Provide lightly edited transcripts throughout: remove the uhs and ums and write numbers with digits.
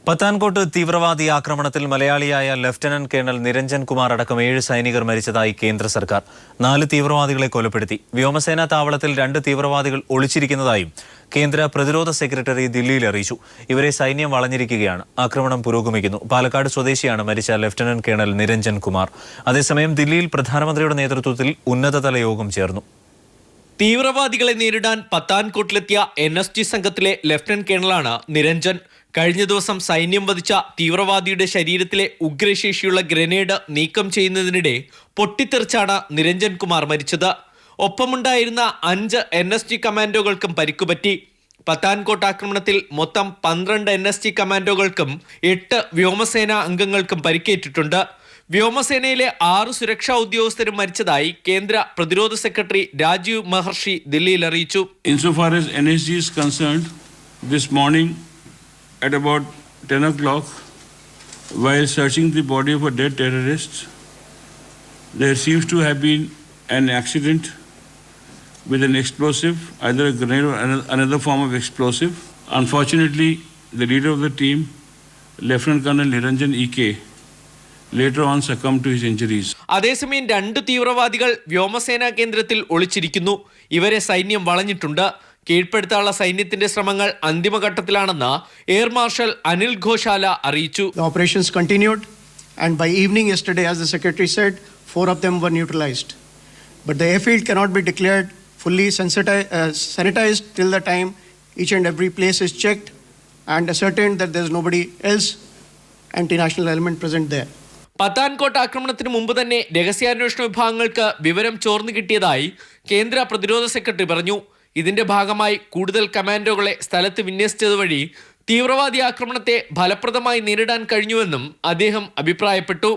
പത്താൻകോട്ട് തീവ്രവാദി ആക്രമണത്തിൽ മലയാളിയായ ലഫ്റ്റനന്റ് കേണൽ നിരഞ്ജൻ കുമാർ അടക്കം 7 സൈനികർ മരിച്ചതായി കേന്ദ്ര സർക്കാർ. 4 തീവ്രവാദികളെ കൊലപ്പെടുത്തി. വ്യോമസേനാ താവളത്തിൽ 2 തീവ്രവാദികൾ ഒളിച്ചിരിക്കുന്നതായും കേന്ദ്ര പ്രതിരോധ സെക്രട്ടറി ദില്ലിയിൽ അറിയിച്ചു. ഇവരെ സൈന്യം വളഞ്ഞിരിക്കുകയാണ്. ആക്രമണം പുരോഗമിക്കുന്നു. പാലക്കാട് സ്വദേശിയാണ് മരിച്ച ലഫ്റ്റനന്റ് കേണൽ നിരഞ്ജൻ കുമാർ. അതേസമയം ദില്ലിയിൽ പ്രധാനമന്ത്രിയുടെ നേതൃത്വത്തിൽ ഉന്നതതല യോഗം ചേർന്നു. തീവ്രവാദികളെ നേരിടാൻ പത്താൻകോട്ടിലെത്തിയ NSG സംഘത്തിലെ ലഫ്റ്റനന്റ് കേണലാണ് നിരഞ്ജൻ. കഴിഞ്ഞ ദിവസം സൈന്യം വധിച്ച തീവ്രവാദിയുടെ ശരീരത്തിലെ ഉഗ്രശേഷിയുള്ള ഗ്രനേഡ് നീക്കം ചെയ്യുന്നതിനിടെ പൊട്ടിത്തെറിച്ചാണ് നിരഞ്ജൻ കുമാർ മരിച്ചത്. ഒപ്പമുണ്ടായിരുന്ന 5 NSG കമാൻഡോകൾക്കും പരിക്കുപറ്റി. പത്താൻകോട്ട് ആക്രമണത്തിൽ മൊത്തം 12 NSG കമാൻഡോകൾക്കും 8 വ്യോമസേനാ അംഗങ്ങൾക്കും പരിക്കേറ്റിട്ടുണ്ട്. വ്യോമസേനയിലെ 6 സുരക്ഷാ ഉദ്യോഗസ്ഥരും മരിച്ചതായി കേന്ദ്ര പ്രതിരോധ സെക്രട്ടറി രാജീവ് മഹർഷി ദില്ലിയിൽ അറിയിച്ചു. Insofar as NSG is concerned, this morning at about 10 o'clock, while searching the body of a dead terrorist, there seems to have been an accident with an explosive, either a grenade or another form of explosive. Unfortunately, the leader of the team, Lieutenant Colonel Niranjan E.K., later on succumbed to his injuries. അതേസമയം 2 തീവ്രവാദികൾ വ്യോമസേനാ കേന്ദ്രത്തിൽ ഒളിച്ചിരിക്കുന്നു. ഇവരെ സൈന്യം വളഞ്ഞിട്ടുണ്ട്. കീഴ്പ്പെടുത്താനുള്ള സൈന്യത്തിന്റെ ശ്രമങ്ങൾ അന്തിമഘട്ടത്തിലാണെന്ന് air marshal Anil ഘോഷാല അറിയിച്ചു. The operations continued and by evening yesterday, as the secretary said, 4 of them were neutralized. But the airfield cannot be declared fully sanitized till the time each and every place is checked and ascertained that there is nobody else anti-national element present there. Pathankot ആക്രമണത്തിന് മുമ്പ് തന്നെ രഹസ്യാന്വേഷണ വിഭാഗങ്ങൾക്ക് വിവരം ചോർന്നു കിട്ടിയതായി കേന്ദ്ര പ്രതിരോധ secretary പറഞ്ഞു. ഇതിന്റെ ഭാഗമായി കൂടുതൽ കമാൻഡോകളെ സ്ഥലത്ത് വിന്യസിച്ചതുവഴി തീവ്രവാദി ആക്രമണത്തെ ഫലപ്രദമായി നേരിടാൻ കഴിഞ്ഞുവെന്നും അദ്ദേഹം അഭിപ്രായപ്പെട്ടു.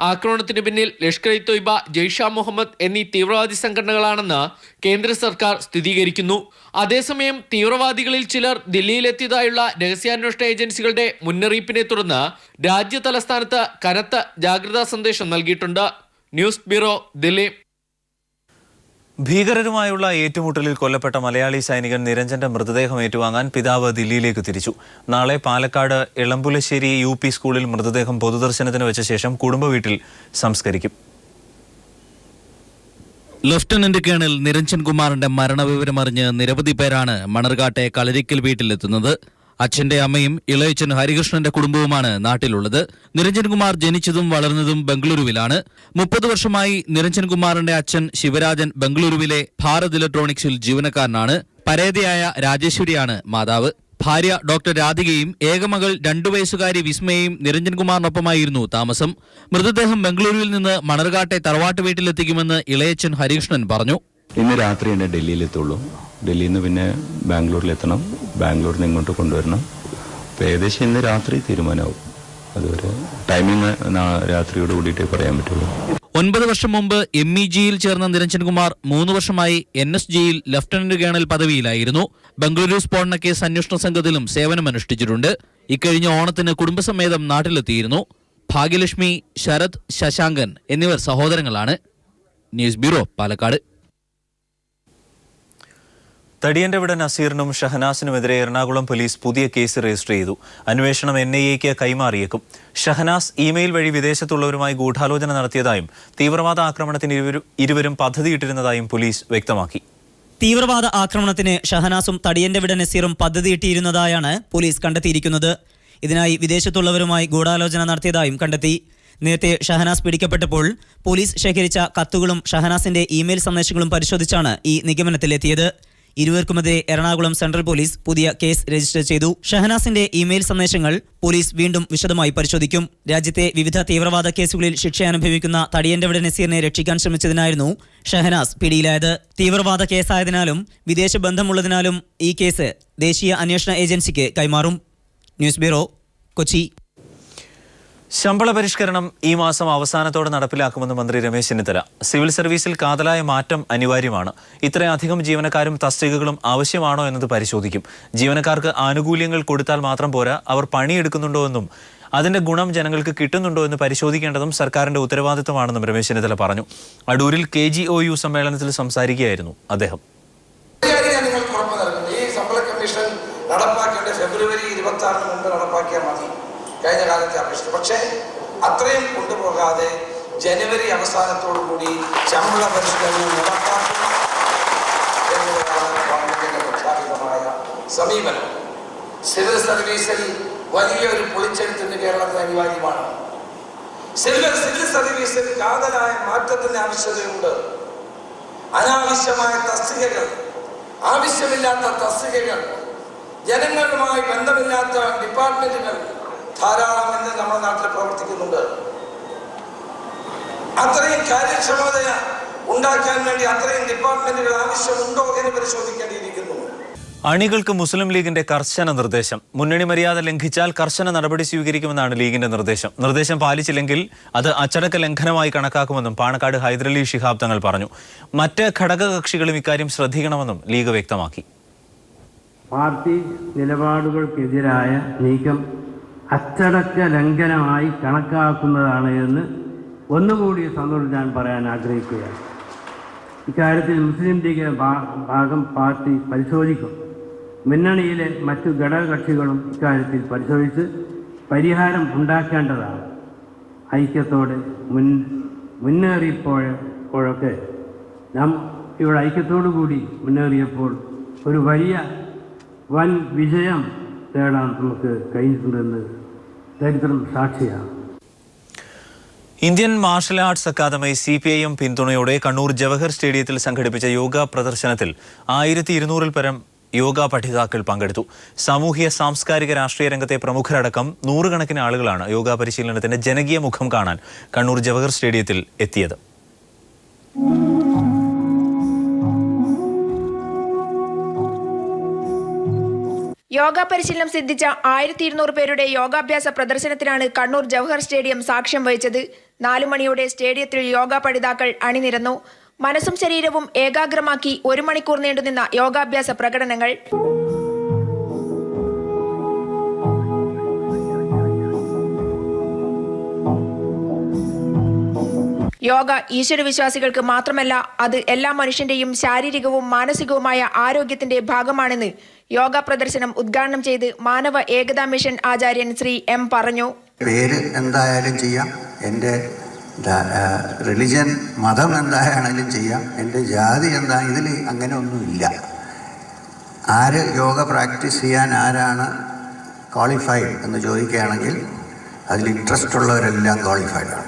ആക്രമണത്തിന് പിന്നിൽ ലഷ്കർ-ഇ-തോയ്ബ, ജയ്ഷ മുഹമ്മദ് എന്നീ തീവ്രവാദി സംഘടനകളാണെന്ന് കേന്ദ്ര സർക്കാർ സ്ഥിരീകരിക്കുന്നു. അതേസമയം തീവ്രവാദികളിൽ ചിലർ ദില്ലിയിലെത്തിയതായുള്ള രഹസ്യാന്വേഷണ ഏജൻസികളുടെ മുന്നറിയിപ്പിനെ തുടർന്ന് രാജ്യ തലസ്ഥാനത്ത് കനത്ത ജാഗ്രതാ സന്ദേശം നൽകിയിട്ടുണ്ട്. News bureau, Delhi. ഭീകരരുമായുള്ള ഏറ്റുമുട്ടലിൽ കൊല്ലപ്പെട്ട മലയാളി സൈനികൻ നിരഞ്ജന്റെ മൃതദേഹം ഏറ്റുവാങ്ങാൻ പിതാവ് ദില്ലിയിലേക്ക് തിരിച്ചു. നാളെ പാലക്കാട് എളമ്പുലശ്ശേരി UP സ്കൂളിൽ മൃതദേഹം പൊതുദർശനത്തിന് വെച്ച ശേഷം കുടുംബ വീട്ടിൽ സംസ്കരിക്കും. ലഫ്റ്റനന്റ് കേണൽ നിരഞ്ജൻ കുമാറിന്റെ മരണവിവരമറിഞ്ഞ് നിരവധി പേരാണ് മണർകാട്ടെ കളരിക്കൽ വീട്ടിലെത്തുന്നത്. അച്ഛന്റെ അമ്മയും ഇളയച്ചൻ ഹരികൃഷ്ണന്റെ കുടുംബവുമാണ് നാട്ടിലുള്ളത്. നിരഞ്ജൻ കുമാർ ജനിച്ചതും വളർന്നതും ബംഗളൂരുവിലാണ്. 30 വർഷമായി നിരഞ്ജൻ കുമാറിന്റെ അച്ഛൻ ശിവരാജൻ ബംഗളൂരുവിലെ ഭാരത് ഇലക്ട്രോണിക്സിൽ ജീവനക്കാരനാണ്. പരേതയായ രാജേശ്വരിയാണ് മാതാവ്. ഭാര്യ ഡോക്ടർ രാധികയും ഏകമകൾ 2 വയസ്സുകാരി വിസ്മയയും നിരഞ്ജൻ കുമാറിനൊപ്പമായിരുന്നു താമസം. മൃതദേഹം ബംഗളൂരുവിൽ നിന്ന് മണർകാട്ടെ തറവാട്ട് വീട്ടിലെത്തിക്കുമെന്ന് ഇളയച്ചൻ ഹരികൃഷ്ണൻ പറഞ്ഞു. ഇന്ന് രാത്രി തന്നെ ഡൽഹിയിലെത്തുള്ളൂ. ഡൽഹിയിൽ നിന്ന് പിന്നെ ബാംഗ്ലൂരിലെത്തണം. ബാംഗ്ലൂരിൽ നിന്ന് ഇങ്ങോട്ട് കൊണ്ടുവരണം. അപ്പോൾ ഏകദേശം ഇന്ന് രാത്രി തീരുമാനമാവും. അതുവരെ ടൈമിങ് രാത്രിയോട് കൂടിയിട്ടേ പറയാൻ പറ്റുള്ളൂ. 9 വർഷം മുമ്പ് MEGയിൽ ചേർന്ന നിരഞ്ജൻ കുമാർ 3 വർഷമായി NSGയിൽ ലഫ്റ്റനന്റ് കേണൽ പദവിയിലായിരുന്നു. ബംഗളൂരു സ്ഫോടന കേസ് അന്വേഷണ സംഘത്തിലും സേവനമനുഷ്ഠിച്ചിട്ടുണ്ട്. ഇക്കഴിഞ്ഞ ഓണത്തിന് കുടുംബസമേതം നാട്ടിലെത്തിയിരുന്നു. ഭാഗ്യലക്ഷ്മി, ശരത്, ശശാങ്കൻ എന്നിവർ സഹോദരങ്ങളാണ്. News bureau, Palakkad. തടിയന്റെ വിട നസീറിനും ഷഹനാസിനുമെതിരെ എറണാകുളം പോലീസ് പുതിയ കേസ് രജിസ്റ്റർ ചെയ്തു. അന്വേഷണം NIAക്ക് കൈമാറിയേക്കും. ഷഹനാസ് ഇമെയിൽ വഴി വിദേശത്തുള്ളവരുമായി ഗൂഢാലോചന നടത്തിയതായും തീവ്രവാദ ആക്രമണത്തിന് ഇരുവരും പദ്ധതിയിട്ടിരുന്നതായും പോലീസ് വ്യക്തമാക്കി. തീവ്രവാദ ആക്രമണത്തിന് ഷഹനാസും തടിയന്റെ വിട നസീറും പദ്ധതിയിട്ടിരുന്നതായാണ് പോലീസ് കണ്ടെത്തിയിരിക്കുന്നത്. ഇതിനായി വിദേശത്തുള്ളവരുമായി ഗൂഢാലോചന നടത്തിയതായും കണ്ടെത്തി. നേരത്തെ ഷഹനാസ് പിടിക്കപ്പെട്ടപ്പോൾ പോലീസ് ശേഖരിച്ച കത്തുകളും ഷഹനാസിന്റെ ഇമെയിൽ സന്ദേശങ്ങളും പരിശോധിച്ചാണ് ഈ നിഗമനത്തിലെത്തിയത്. ഇരുവർക്കുമെതിരെ എറണാകുളം സെൻട്രൽ പോലീസ് പുതിയ കേസ് രജിസ്റ്റർ ചെയ്തു. ഷഹനാസിന്റെ ഇമെയിൽ സന്ദേശങ്ങൾ പോലീസ് വീണ്ടും വിശദമായി പരിശോധിക്കും. രാജ്യത്തെ വിവിധ തീവ്രവാദ കേസുകളിൽ ശിക്ഷ അനുഭവിക്കുന്ന തടിയന്റെ വിട നസീറിനെ രക്ഷിക്കാൻ ശ്രമിച്ചതിനായിരുന്നു ഷഹനാസ് പിടിയിലായത്. തീവ്രവാദ കേസായതിനാലും വിദേശ ബന്ധമുള്ളതിനാലും ഈ കേസ് ദേശീയ അന്വേഷണ ഏജൻസിക്ക് കൈമാറും. News bureau, Kochi. ശമ്പള പരിഷ്കരണം ഈ മാസം അവസാനത്തോടെ നടപ്പിലാക്കുമെന്ന് മന്ത്രി രമേശ് ചെന്നിത്തല. സിവിൽ സർവീസിൽ കാതലായ മാറ്റം അനിവാര്യമാണ്. ഇത്രയധികം ജീവനക്കാരും തസ്തികകളും ആവശ്യമാണോ എന്നത് പരിശോധിക്കും. ജീവനക്കാർക്ക് ആനുകൂല്യങ്ങൾ കൊടുത്താൽ മാത്രം പോരാ, അവർ പണിയെടുക്കുന്നുണ്ടോ എന്നും അതിന്റെ ഗുണം ജനങ്ങൾക്ക് കിട്ടുന്നുണ്ടോ എന്ന് പരിശോധിക്കേണ്ടതും സർക്കാരിന്റെ ഉത്തരവാദിത്തമാണെന്നും രമേശ് ചെന്നിത്തല പറഞ്ഞു. അടൂരിൽ KGOU സമ്മേളനത്തിൽ സംസാരിക്കുകയായിരുന്നു അദ്ദേഹം. നടപ്പാക്കേണ്ട ഫെബ്രുവരി 26 മുമ്പ് നടപ്പാക്കിയാൽ മതി. കഴിഞ്ഞ കാലത്തെ അപേക്ഷിച്ച്. പക്ഷേ അത്രയും കൊണ്ടുപോകാതെ ജനുവരി അവസാനത്തോടുകൂടി ശമ്പള പരിഷ്കരണം നടപ്പാക്കും എന്നതാണ് ഗവൺമെന്റിന്റെ പ്രഖ്യാപിതമായ സമീപനം. സിവിൽ സർവീസിൽ വലിയൊരു പൊളിച്ചെഴുത്തിന് കേരളത്തിന് അനിവാര്യമാണ്. സിവിൽ സർവീസിൽ കാതലായ മാറ്റത്തിന് ആവശ്യതയുണ്ട്. അനാവശ്യമായ തസ്തികകൾ, ആവശ്യമില്ലാത്ത തസ്തികകൾ, ജനങ്ങളുമായി ബന്ധമില്ലാത്ത ഡിപ്പാർട്ട്മെന്റുകൾ ധാരാളം ഇന്ന് നമ്മുടെ നാട്ടിൽ പ്രവർത്തിക്കുന്നുണ്ട്. അത്രയും കാര്യക്ഷമത ഉണ്ടാക്കാൻ വേണ്ടി അത്രയും ഡിപ്പാർട്ട്മെന്റുകൾ ആവശ്യമുണ്ടോ എന്ന് പരിശോധിക്കേണ്ടിയിരിക്കുന്നു. അണികൾക്ക് മുസ്ലിം ലീഗിന്റെ കർശന നിർദ്ദേശം. മുന്നണി മര്യാദ ലംഘിച്ചാൽ കർശന നടപടി സ്വീകരിക്കുമെന്നാണ് ലീഗിന്റെ നിർദ്ദേശം. നിർദ്ദേശം പാലിച്ചില്ലെങ്കിൽ അത് അച്ചടക്ക ലംഘനമായി കണക്കാക്കുമെന്നും പാണക്കാട് ഹൈദരലി ശിഹാബ് തങ്ങൾ പറഞ്ഞു. മറ്റ് ഘടകകക്ഷികളും ഇക്കാര്യം ശ്രദ്ധിക്കണമെന്നും ലീഗ് വ്യക്തമാക്കി. പാർട്ടി നിലപാടുകൾക്കെതിരായ നീക്കം അച്ചടക്ക ലംഘനമായി കണക്കാക്കുന്നതാണ് എന്ന് ഒന്നുകൂടി സന്ദർഭം ഞാൻ പറയാൻ ആഗ്രഹിക്കുകയാണ്. ഇക്കാര്യത്തിൽ മുസ്ലിം ലീഗ് ഭാഗം പാർട്ടി പരിശോധിക്കും. മുന്നണിയിലെ മറ്റു ഘടകകക്ഷികളും ഇക്കാര്യത്തിൽ പരിശോധിച്ച് പരിഹാരം ഉണ്ടാക്കേണ്ടതാണ്. ഐക്യത്തോടെ മുന്നേറിയപ്പോഴൊക്കെ നാം ഇവിടെ ഐക്യത്തോടു കൂടി മുന്നേറിയപ്പോൾ ഒരു വൻ വിജയം നേടാൻ നമുക്ക് കഴിഞ്ഞിട്ടുണ്ടെന്ന് ചരിത്രം സാക്ഷിയാണ്. Indian martial arts academy CPIM പിന്തുണയോടെ കണ്ണൂർ ജവഹർ സ്റ്റേഡിയത്തിൽ സംഘടിപ്പിച്ച യോഗ പ്രദർശനത്തിൽ 1200-ൽ പരം യോഗ പഠിതാക്കൾ പങ്കെടുത്തു. സാമൂഹ്യ സാംസ്കാരിക രാഷ്ട്രീയ രംഗത്തെ പ്രമുഖരടക്കം നൂറുകണക്കിന് ആളുകളാണ് യോഗ പരിശീലനത്തിന്റെ ജനകീയ മുഖം കാണാൻ കണ്ണൂർ ജവഹർ സ്റ്റേഡിയത്തിൽ എത്തിയത്. യോഗ പരിശീലനം സിദ്ധിച്ച 1200 പേരുടെ യോഗാഭ്യാസ പ്രദർശനത്തിനാണ് കണ്ണൂർ ജവഹർ സ്റ്റേഡിയം സാക്ഷ്യം വഹിച്ചത്. 4 മണിയോടെ സ്റ്റേഡിയത്തിൽ യോഗ പഠിതാക്കൾ അണിനിരന്നു. മനസ്സും ശരീരവും ഏകാഗ്രമാക്കി 1 മണിക്കൂർ നീണ്ടുനിന്ന യോഗാഭ്യാസ പ്രകടനങ്ങൾ. യോഗ ഈശ്വരവിശ്വാസികൾക്ക് മാത്രമല്ല, അത് എല്ലാ മനുഷ്യന്റെയും ശാരീരികവും മാനസികവുമായ ആരോഗ്യത്തിന്റെ ഭാഗമാണെന്ന് യോഗ പ്രദർശനം ഉദ്ഘാടനം ചെയ്ത് മാനവ ഏകതാ മിഷൻ ആചാര്യൻ ശ്രീ M പറഞ്ഞു. പേര് എന്തായാലും ചെയ്യാം, എൻ്റെ റിലിജൻ മതം എന്തായാലും ചെയ്യാം, എൻ്റെ ജാതി എന്താ, ഇതിൽ അങ്ങനെ ഒന്നുമില്ല. ആര് യോഗ പ്രാക്ടീസ് ചെയ്യാൻ ആരാണ് ക്വാളിഫൈഡ് എന്ന് ചോദിക്കുകയാണെങ്കിൽ അതിൽ ഇൻട്രസ്റ്റ് ഉള്ളവരെല്ലാം ക്വാളിഫൈഡ് ആണ്.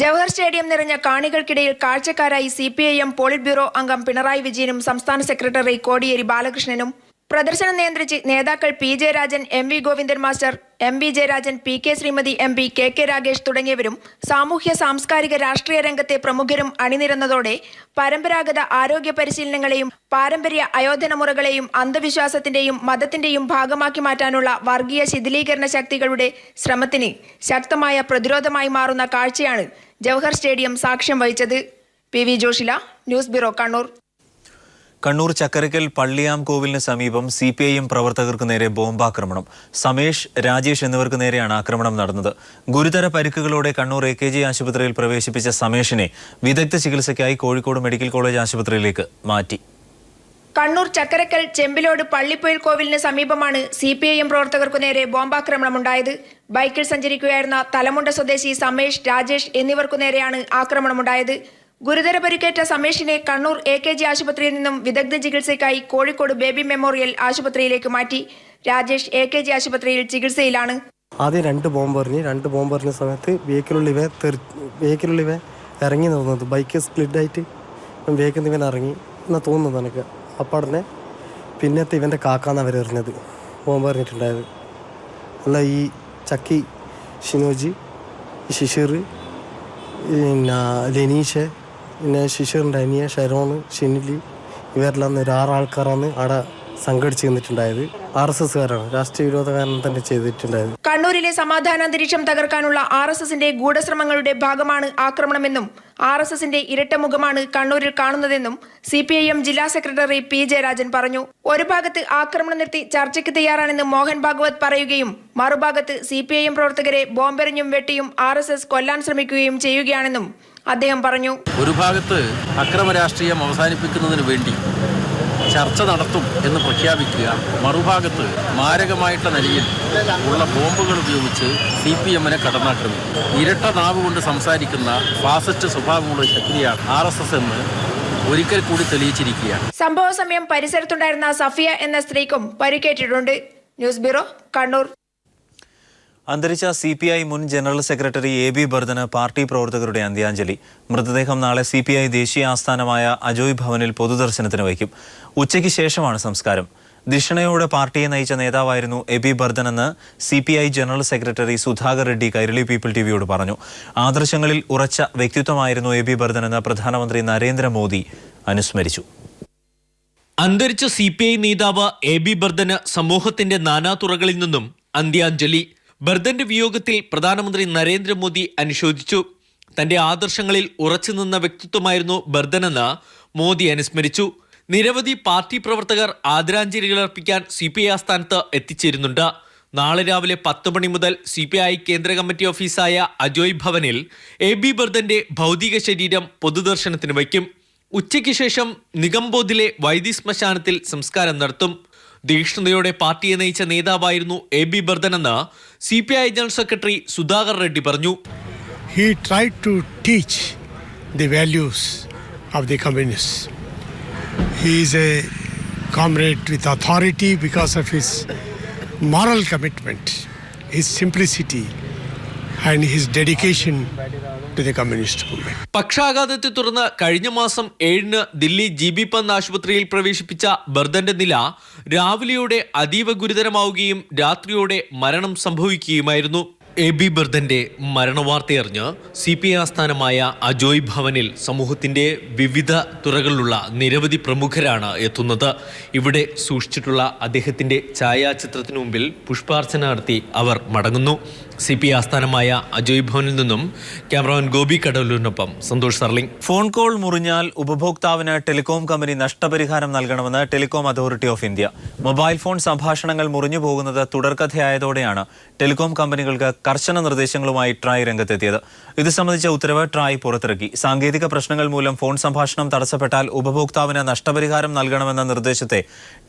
ജവഹർ സ്റ്റേഡിയം നിറഞ്ഞ കാണികൾക്കിടയിൽ കാഴ്ചക്കാരായി CPIM പോളിറ്റ് ബ്യൂറോ അംഗം പിണറായി വിജയനും സംസ്ഥാന സെക്രട്ടറി കോടിയേരി ബാലകൃഷ്ണനും. പ്രദർശനം നിയന്ത്രിച്ച് നേതാക്കൾ P.J. Rajan, M.V. Govindan master, M.B. Jayarajan, P.K. Shrimati MP, K.K. Ragesh തുടങ്ങിയവരും സാമൂഹ്യ സാംസ്കാരിക രാഷ്ട്രീയ രംഗത്തെ പ്രമുഖരും അണിനിരന്നതോടെ പരമ്പരാഗത ആരോഗ്യ പരിശീലനങ്ങളെയും പാരമ്പര്യ അയോധന മുറകളെയും അന്ധവിശ്വാസത്തിന്റെയും മതത്തിന്റെയും ഭാഗമാക്കി മാറ്റാനുള്ള വർഗീയ ശിഥിലീകരണ ശക്തികളുടെ ശ്രമത്തിന് ശക്തമായ പ്രതിരോധമായി മാറുന്ന കാഴ്ചയാണ് ജവഹർ സ്റ്റേഡിയം സാക്ഷ്യം വഹിച്ചത്. PV Joshila, news bureau, Kannur. Kannur Chakkarakkal പള്ളിയാംകോവിലിന് സമീപം CPIM പ്രവർത്തകർക്ക് നേരെ ബോംബാക്രമണം. സമേഷ്, രാജേഷ് എന്നിവർക്ക് നേരെയാണ് ആക്രമണം നടന്നത്. ഗുരുതര പരിക്കുകളോടെ കണ്ണൂർ AKG ആശുപത്രിയിൽ പ്രവേശിപ്പിച്ച സമേഷിനെ വിദഗ്ധ ചികിത്സയ്ക്കായി കോഴിക്കോട് മെഡിക്കൽ കോളേജ് ആശുപത്രിയിലേക്ക് മാറ്റി. കണ്ണൂർ ചക്കരക്കൽ ചെമ്പിലോട് പള്ളിപ്പൊയിൽ കോവിലിന് സമീപമാണ് CPIM പ്രവർത്തകർക്കു നേരെ ബോംബാക്രമണമുണ്ടായത്. ബൈക്കിൽ സഞ്ചരിക്കുകയായിരുന്ന തലമുണ്ട സ്വദേശി സമേഷ്, രാജേഷ് എന്നിവർക്കു നേരെയാണ് ആക്രമണമുണ്ടായത്. ഗുരുതര പരിക്കേറ്റ സമേഷിനെ കണ്ണൂർ AKG ആശുപത്രിയിൽ നിന്നും വിദഗ്ധ ചികിത്സയ്ക്കായി കോഴിക്കോട് ബേബി മെമ്മോറിയൽ ആശുപത്രിയിലേക്ക് മാറ്റി. രാജേഷ് AKG ആശുപത്രിയിൽ ചികിത്സയിലാണ്. ആദ്യം 2 ബോംബ് എറിഞ്ഞ സമയത്ത് വെഹിക്കിളിൽ ഇറങ്ങി തോന്നുന്നത്, ബൈക്ക് സ്പ്ലിഡായിട്ട് വേഗം ഇവൻ ഇറങ്ങി എന്നാണ് തോന്നുന്നത് എനിക്ക്. അപ്പാടനെ പിന്നത്തെ ഇവൻ്റെ കാക്കാന്ന് അവർ എറിഞ്ഞത്, ബോംബ് എറിഞ്ഞിട്ടുണ്ടായത്. അല്ല, ഈ ചക്കി, ഷിനോജി, ശിശിർ, പിന്നെ ലെനീഷ്, പിന്നെ ശിശിറിൻ്റെ അനിയ ഷെരോണ്, ഷിനിലി, ഇവരെല്ലാം ഒരു 6 ആൾക്കാരാണ് അവിടെ സംഘടിച്ച് നിന്നിട്ടുണ്ടായത്. RSSകാരാണ്, രാഷ്ട്രീയ വിരോധകാരണം തന്നെ ചെയ്തിട്ടുണ്ടായത്. കണ്ണൂരിലെ സമാധാനാന്തരീക്ഷം തകർക്കാനുള്ള RSSന്റെ ഗൂഢശ്രമങ്ങളുടെ ഭാഗമാണ് ആക്രമണമെന്നും RSSന്റെ ഇരട്ട മുഖമാണ് കണ്ണൂരിൽ കാണുന്നതെന്നും CPIM ജില്ലാ സെക്രട്ടറി P.J. രാജൻ പറഞ്ഞു. ഒരു ഭാഗത്ത് ആക്രമണം നിർത്തി ചർച്ചയ്ക്ക് തയ്യാറാണെന്ന് മോഹൻ ഭാഗവത് പറയുകയും മറുഭാഗത്ത് CPIM പ്രവർത്തകരെ ബോംബെറിഞ്ഞും വെട്ടിയും RSS കൊല്ലാൻ ശ്രമിക്കുകയും ചെയ്യുകയാണെന്നും അദ്ദേഹം പറഞ്ഞു. ഒരു ഭാഗത്ത് അക്രമ രാഷ്ട്രീയം അവസാനിപ്പിക്കുന്നതിന് വേണ്ടി ചർച്ച നടത്തും എന്ന് പ്രഖ്യാപിക്കുക, മറുഭാഗത്ത് മാരകമായിട്ടുള്ള നിലയിൽ ഉള്ള ബോംബുകൾ ഉപയോഗിച്ച് CPM-നെ കടന്നാക്രമിക്കും. ഇരട്ട നാവ് കൊണ്ട് സംസാരിക്കുന്ന ഫാസിസ്റ്റ് സ്വഭാവമുള്ള ശക്തിയാണ് RSS എന്ന് ഒരിക്കൽ കൂടി തെളിയിച്ചിരിക്കുകയാണ്. സംഭവ സമയം പരിസരത്തുണ്ടായിരുന്ന സഫിയ എന്ന സ്ത്രീക്കും പരിക്കേറ്റിട്ടുണ്ട്. News bureau, Kannur. അന്തരിച്ച CPI മുൻ ജനറൽ സെക്രട്ടറി AB ബർദന് പാർട്ടി പ്രവർത്തകരുടെ അന്ത്യാഞ്ജലി. മൃതദേഹം നാളെ CPI ദേശീയ ആസ്ഥാനമായ അജോയ് ഭവനിൽ പൊതുദർശനത്തിന് വയ്ക്കും. ഉച്ചയ്ക്ക് ശേഷമാണ് സംസ്കാരം. ധിഷണയോടെ പാർട്ടിയെ നയിച്ച നേതാവായിരുന്നു AB ബർദൻ എന്ന് CPI general secretary Sudhakar Reddy Kairali People TVയോട് പറഞ്ഞു. ആദർശങ്ങളിൽ ഉറച്ച വ്യക്തിത്വമായിരുന്നു AB ബർദൻ എന്ന് പ്രധാനമന്ത്രി നരേന്ദ്രമോദി അനുസ്മരിച്ചു. അന്തരിച്ച CPI നേതാവ് AB ബർദന് സമൂഹത്തിന്റെ നാനാതുറകളിൽ നിന്നും അന്ത്യാഞ്ജലി. ബർദന്റെ വിയോഗത്തിൽ പ്രധാനമന്ത്രി നരേന്ദ്രമോദി അനുശോചിച്ചു. തന്റെ ആദർശങ്ങളിൽ ഉറച്ചുനിന്ന വ്യക്തിത്വമായിരുന്നു ബർദനെന്ന് മോദി അനുസ്മരിച്ചു. നിരവധി പാർട്ടി പ്രവർത്തകർ ആദരാഞ്ജലികൾ അർപ്പിക്കാൻ CPI ആസ്ഥാനത്ത് എത്തിച്ചേരുന്നുണ്ട്. നാളെ രാവിലെ 10 മണി മുതൽ CPI കേന്ദ്ര കമ്മിറ്റി ഓഫീസായ അജോയ് ഭവനിൽ AB ബർദന്റെ ഭൗതിക ശരീരം പൊതുദർശനത്തിന് വയ്ക്കും. ഉച്ചയ്ക്ക് ശേഷം നിഗംബോധിലെ വൈദി ശ്മശാനത്തിൽ സംസ്കാരം നടത്തും. തീക്ഷ്ണതയോടെ പാർട്ടിയെ നയിച്ച നേതാവായിരുന്നു AB ബർദൻ എന്ന് CPI general secretary Sudhakar Reddy പറഞ്ഞു. He tried to teach the values of the communists. He is a comrade with authority because of his moral commitment, his simplicity and his dedication to the communist movement. പക്ഷാഘാതത്തെ തുടർന്ന് കഴിഞ്ഞ മാസം 7-ന് Delhi GB പന്ത് ആശുപത്രിയിൽ പ്രവേശിപ്പിച്ച ബർദന്റെ നില രാവിലെയോടെ അതീവ ഗുരുതരമാവുകയും രാത്രിയോടെ മരണം സംഭവിക്കുകയുമായിരുന്നു. AB ബർദന്റെ മരണവാർത്തയറിഞ്ഞ് CPI ആസ്ഥാനമായ അജോയ് ഭവനിൽ സമൂഹത്തിന്റെ വിവിധ തുറകളിലുള്ള നിരവധി പ്രമുഖരാണ് എത്തുന്നത്. ഇവിടെ സൂക്ഷിച്ചിട്ടുള്ള അദ്ദേഹത്തിന്റെ ഛായാചിത്രത്തിനു മുമ്പിൽ പുഷ്പാർച്ചന നടത്തി അവർ മടങ്ങുന്നു. CPI ആസ്ഥാനമായ അജോയ് ഭവനിൽ നിന്നും cameraman Gopi കടലൂരിനൊപ്പം Santhosh സർലിംഗ്. Phone call മുറിഞ്ഞാൽ ഉപഭോക്താവിന് ടെലികോം കമ്പനി നഷ്ടപരിഹാരം നൽകണമെന്ന് telecom authority of India. Mobile phone സംഭാഷണങ്ങൾ മുറിഞ്ഞു പോകുന്നത് തുടർക്കഥയായതോടെയാണ് ടെലികോം കമ്പനികൾക്ക് കർശന നിർദ്ദേശങ്ങളുമായി ട്രായ് രംഗത്തെത്തിയത്. ഇത് സംബന്ധിച്ച ഉത്തരവ് ട്രായ് പുറത്തിറക്കി. സാങ്കേതിക പ്രശ്നങ്ങൾ മൂലം ഫോൺ സംഭാഷണം തടസ്സപ്പെട്ടാൽ ഉപഭോക്താവിന് നഷ്ടപരിഹാരം നൽകണമെന്ന നിർദ്ദേശത്തെ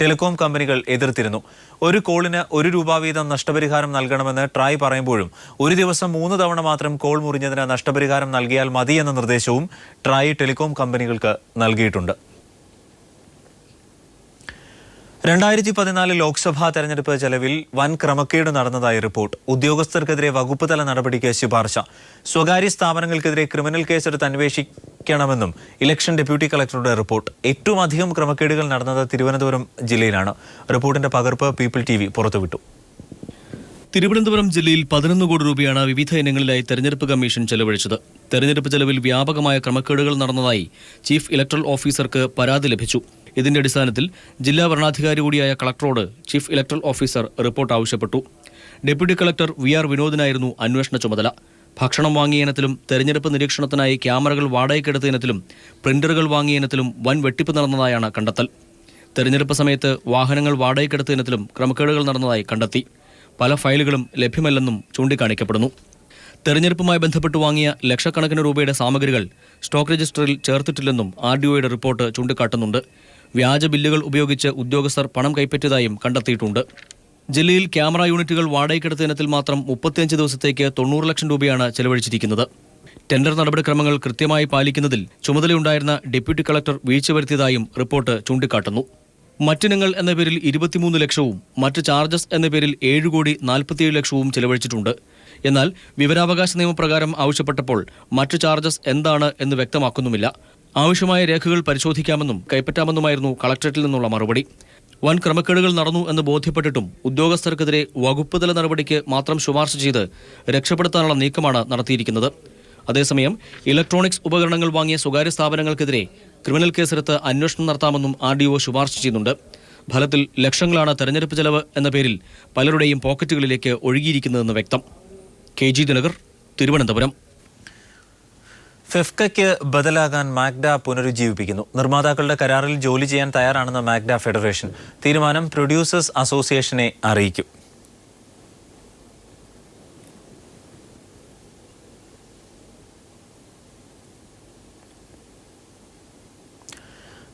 ടെലികോം കമ്പനികൾ എതിർത്തിരുന്നു. ഒരു കോളിന് ₹1 വീതം നഷ്ടപരിഹാരം നൽകണമെന്ന് ട്രായ് പറയുമ്പോഴും ഒരു ദിവസം 3 തവണ മാത്രം കോൾ മുറിഞ്ഞതിന് നഷ്ടപരിഹാരം നൽകിയാൽ മതിയെന്ന നിർദ്ദേശവും ട്രായ് ടെലികോം കമ്പനികൾക്ക് നൽകിയിട്ടുണ്ട്. 2014 ലോക്സഭാ തെരഞ്ഞെടുപ്പ് ചെലവിൽ വൻ ക്രമക്കേട് നടന്നതായി റിപ്പോർട്ട്. ഉദ്യോഗസ്ഥർക്കെതിരെ വകുപ്പ് തല നടപടിക്ക് ശുപാർശ. സ്വകാര്യ സ്ഥാപനങ്ങൾക്കെതിരെ ക്രിമിനൽ കേസെടുത്ത് അന്വേഷിക്കണമെന്നും ഇലക്ഷൻ ഡെപ്യൂട്ടി കളക്ടറുടെ റിപ്പോർട്ട്. ഏറ്റവും അധികം ക്രമക്കേടുകൾ നടന്നത് തിരുവനന്തപുരം ജില്ലയിലാണ്. റിപ്പോർട്ടിന്റെ പകർപ്പ് പീപ്പിൾ TV പുറത്തുവിട്ടു. തിരുവനന്തപുരം ജില്ലയിൽ 11 കോടി രൂപയാണ് വിവിധ ഇനങ്ങളിലായി തെരഞ്ഞെടുപ്പ് കമ്മീഷൻ ചെലവഴിച്ചത്. തെരഞ്ഞെടുപ്പ് ചെലവിൽ വ്യാപകമായ ക്രമക്കേടുകൾ നടന്നതായി ചീഫ് ഇലക്ടറൽ ഓഫീസർക്ക് പരാതി ലഭിച്ചു. ഇതിന്റെ അടിസ്ഥാനത്തിൽ ജില്ലാ വരണാധികാരി കൂടിയായ കളക്ടറോട് ചീഫ് ഇലക്ടറൽ ഓഫീസർ റിപ്പോർട്ട് ആവശ്യപ്പെട്ടു. ഡെപ്യൂട്ടി കളക്ടർ VR വിനോദിനായിരുന്നു അന്വേഷണ ചുമതല. ഭക്ഷണം വാങ്ങിയ ഇനത്തിലും തെരഞ്ഞെടുപ്പ് നിരീക്ഷണത്തിനായി ക്യാമറകൾ വാടകയ്ക്കെടുത്ത ഇനത്തിലും പ്രിന്ററുകൾ വാങ്ങിയ ഇനത്തിലും വൻ വെട്ടിപ്പ് നടന്നതായാണ് കണ്ടെത്തൽ. തെരഞ്ഞെടുപ്പ് സമയത്ത് വാഹനങ്ങൾ വാടകയ്ക്കെടുത്ത ഇനത്തിലും ക്രമക്കേടുകൾ നടന്നതായി കണ്ടെത്തി. പല ഫയലുകളും ലഭ്യമല്ലെന്നും ചൂണ്ടിക്കാണിക്കപ്പെടുന്നു. തെരഞ്ഞെടുപ്പുമായി ബന്ധപ്പെട്ട് വാങ്ങിയ ലക്ഷക്കണക്കിന് രൂപയുടെ സാമഗ്രികൾ സ്റ്റോക്ക് രജിസ്റ്ററിൽ ചേർത്തിട്ടില്ലെന്നും RDOയുടെ റിപ്പോർട്ട് ചൂണ്ടിക്കാട്ടുന്നുണ്ട്. വ്യാജ ബില്ലുകൾ ഉപയോഗിച്ച് ഉദ്യോഗസ്ഥർ പണം കൈപ്പറ്റിയതായും കണ്ടെത്തിയിട്ടുണ്ട്. ജില്ലയിൽ ക്യാമറ യൂണിറ്റുകൾ വാടകയ്ക്കെടുത്ത ഇനത്തിൽ മാത്രം 35 ദിവസത്തേക്ക് 90 ലക്ഷം രൂപയാണ് ചെലവഴിച്ചിരിക്കുന്നത്. ടെൻഡർ നടപടിക്രമങ്ങൾ കൃത്യമായി പാലിക്കുന്നതിൽ ചുമതലയുണ്ടായിരുന്ന ഡെപ്യൂട്ടി കളക്ടർ വീഴ്ച വരുത്തിയതായും റിപ്പോർട്ട് ചൂണ്ടിക്കാട്ടുന്നു. മറ്റിനങ്ങൾ എന്ന പേരിൽ 23 ലക്ഷവും മറ്റ് ചാർജസ് എന്ന പേരിൽ 7,47 ലക്ഷവും ചെലവഴിച്ചിട്ടുണ്ട്. എന്നാൽ വിവരാവകാശ നിയമപ്രകാരം ആവശ്യപ്പെട്ടപ്പോൾ മറ്റ് ചാർജസ് എന്താണ് എന്ന് വ്യക്തമാക്കുന്നുമില്ല. ആവശ്യമായ രേഖകൾ പരിശോധിക്കാമെന്നും കൈപ്പറ്റാമെന്നുമായിരുന്നു കളക്ടറേറ്റിൽ നിന്നുള്ള മറുപടി. വൻ ക്രമക്കേടുകൾ നടന്നു എന്ന് ബോധ്യപ്പെട്ടിട്ടും ഉദ്യോഗസ്ഥർക്കെതിരെ വകുപ്പുതല നടപടിക്ക് മാത്രം ശുപാർശ ചെയ്ത് രക്ഷപ്പെടുത്താനുള്ള നീക്കമാണ് നടത്തിയിരിക്കുന്നത്. അതേസമയം ഇലക്ട്രോണിക്സ് ഉപകരണങ്ങൾ വാങ്ങിയ സ്വകാര്യ സ്ഥാപനങ്ങൾക്കെതിരെ ക്രിമിനൽ കേസെടുത്ത് അന്വേഷണം നടത്താമെന്നും RDO ശുപാർശ ചെയ്യുന്നുണ്ട്. ഫലത്തിൽ ലക്ഷങ്ങളാണ് തെരഞ്ഞെടുപ്പ് ചെലവ് എന്ന പേരിൽ പലരുടെയും പോക്കറ്റുകളിലേക്ക് ഒഴുകിയിരിക്കുന്നതെന്ന് വ്യക്തം. KG ദിനകർ, തിരുവനന്തപുരം. ഫെഫ്കയ്ക്ക് ബദലാകാൻ മാഗ്ഡ പുനരുജ്ജീവിപ്പിക്കുന്നു. നിർമ്മാതാക്കളുടെ കരാറിൽ ജോലി ചെയ്യാൻ തയ്യാറാണെന്ന് മാഗ്ഡ ഫെഡറേഷൻ. തീരുമാനം പ്രൊഡ്യൂസേഴ്സ് അസോസിയേഷനെ അറിയിക്കും.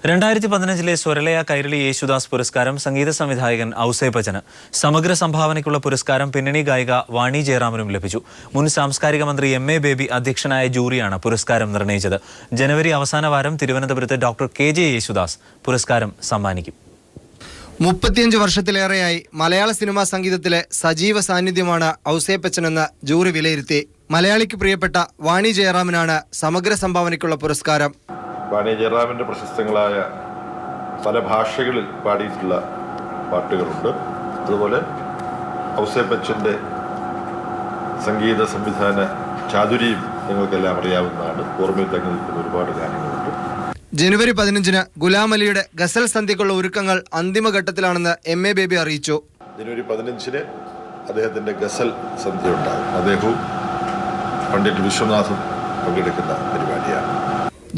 2015 സ്വരലയ കൈരളി യേശുദാസ് പുരസ്കാരം സംഗീത സംവിധായകൻ ഔസേപ്പച്ചന്. സമഗ്ര സംഭാവനയ്ക്കുള്ള പുരസ്കാരം പിന്നണി ഗായിക വാണി ജയറാമിനും ലഭിച്ചു. മുൻ സാംസ്കാരിക മന്ത്രി MA ബേബി അധ്യക്ഷനായ ജൂറിയാണ് പുരസ്കാരം നിർണയിച്ചത്. ജനുവരി അവസാന വാരം തിരുവനന്തപുരത്ത് ഡോക്ടർ KJ യേശുദാസ് പുരസ്കാരം സമ്മാനിക്കും. 35 വർഷത്തിലേറെയായി മലയാള സിനിമാ സംഗീതത്തിലെ സജീവ സാന്നിധ്യമാണ് ഔസേപ്പച്ചനെന്ന് ജൂറി വിലയിരുത്തി. മലയാളിക്ക് പ്രിയപ്പെട്ട വാണി ജയറാമിനാണ് സമഗ്ര സംഭാവനയ്ക്കുള്ള പുരസ്കാരം. വാണി ജയറാമിൻ്റെ പ്രശസ്തങ്ങളായ പല ഭാഷകളിൽ പാടിയിട്ടുള്ള പാട്ടുകളുണ്ട്. അതുപോലെ ഔസേപ്പച്ചൻ്റെ സംഗീത സംവിധാന ചാതുരിയും നിങ്ങൾക്കെല്ലാം അറിയാവുന്നതാണ്. ഓർമ്മയിൽ തങ്ങി നിൽക്കുന്ന ഒരുപാട് ഗാനങ്ങളുണ്ട്. ജനുവരി 15 ഗുലാം അലിയുടെ ഗസൽ സന്ധ്യക്കുള്ള ഒരുക്കങ്ങൾ അന്തിമഘട്ടത്തിലാണെന്ന് MA ബേബി അറിയിച്ചു. ജനുവരി 15 അദ്ദേഹത്തിൻ്റെ ഗസൽ സന്ധ്യ ഉണ്ടാകും. അദ്ദേഹവും പണ്ഡിറ്റ് വിശ്വനാഥും പങ്കെടുക്കുന്ന പരിപാടിയാണ്.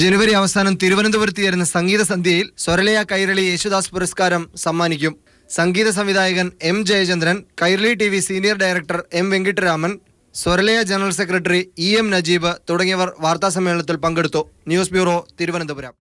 ജനുവരി അവസാനം തിരുവനന്തപുരത്ത് ചേരുന്ന സംഗീത സന്ധ്യയിൽ സ്വരലയ കൈരളി യേശുദാസ് പുരസ്കാരം സമ്മാനിക്കും. സംഗീത സംവിധായകൻ M Jayachandran, Kairali TV senior director M Venkitaraman, Swaralaya general secretary EM Najeeb തുടങ്ങിയവർ വാർത്താസമ്മേളനത്തിൽ പങ്കെടുത്തു. News bureau, Thiruvananthapuram.